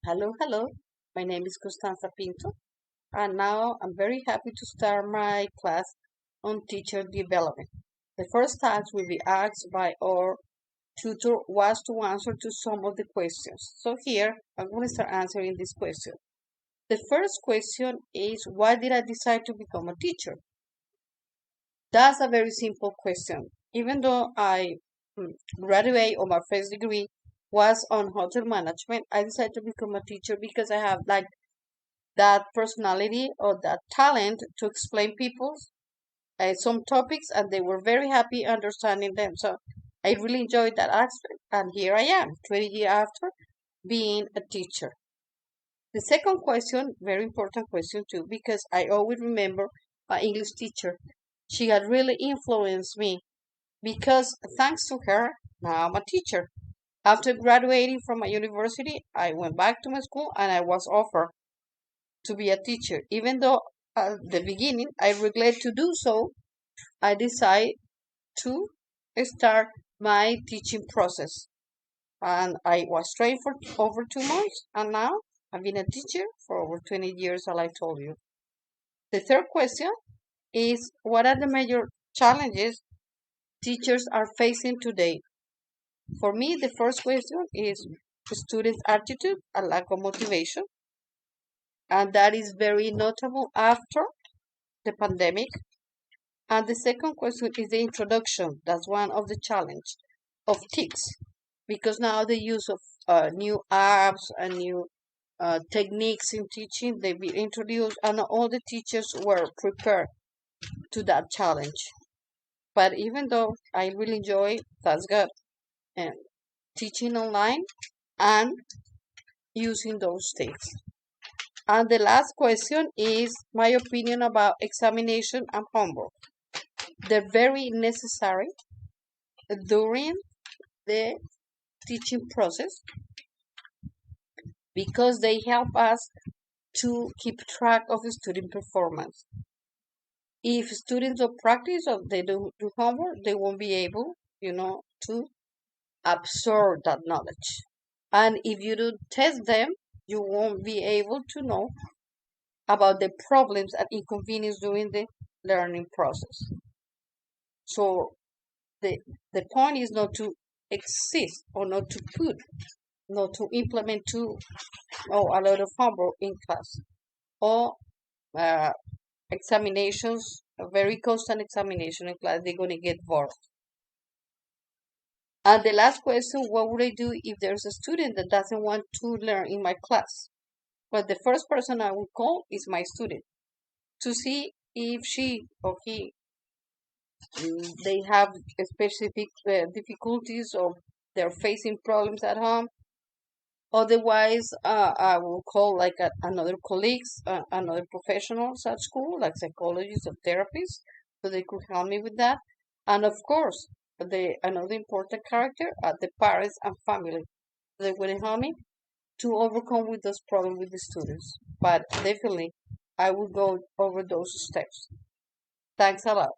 Hello, hello. My name is Constanza Pinto, and now I'm very happy to start my class on teacher development. The first task will be asked by our tutor was to answer to some of the questions. So here I'm going to start answering this question. The first question is, why did I decide to become a teacher? That's a very simple question. Even though I graduate or my first degree was on hotel management, I decided to become a teacher because I have like that personality or that talent to explain people some topics, and they were very happy understanding them. So I really enjoyed that aspect, and here I am, 20 years after being a teacher. The second question, very important question too, because I always remember my English teacher. She had really influenced me because thanks to her, now I'm a teacher. After graduating from my university, I went back to my school and I was offered to be a teacher. Even though at the beginning I regret to do so, I decided to start my teaching process. And I was trained for over 2 months, and now I've been a teacher for over 20 years, as I told you. The third question is, what are the major challenges teachers are facing today? For me, the first question is students' attitude and lack of motivation, and that is very notable after the pandemic. And the second question is the introduction. That's one of the challenge of TICS, because now the use of new apps and new techniques in teaching, they be introduced, and all the teachers were prepared to that challenge. But even though I really enjoy that's good and teaching online and using those things. And the last question is my opinion about examination and homework. They're very necessary during the teaching process because they help us to keep track of the student performance. If students don't practice or they don't do homework, they won't be able, to absorb that knowledge. And if you do test them, you won't be able to know about the problems and inconvenience during the learning process. So the the point is not to exist or not to put, not to implement too a lot of homework in class or uh, examinations, a very constant examination in class. They're going to get bored. And the last question, what would I do if there's a student that doesn't want to learn in my class? Well, the first person I would call is my student to see if she or he they have specific difficulties or they're facing problems at home. Otherwise, I will call like another colleagues, another professionals at school, like psychologists or therapists, so they could help me with that. And of course, the another important character are the parents and family. They will help me to overcome with those problems with the students. But definitely, I will go over those steps. Thanks a lot.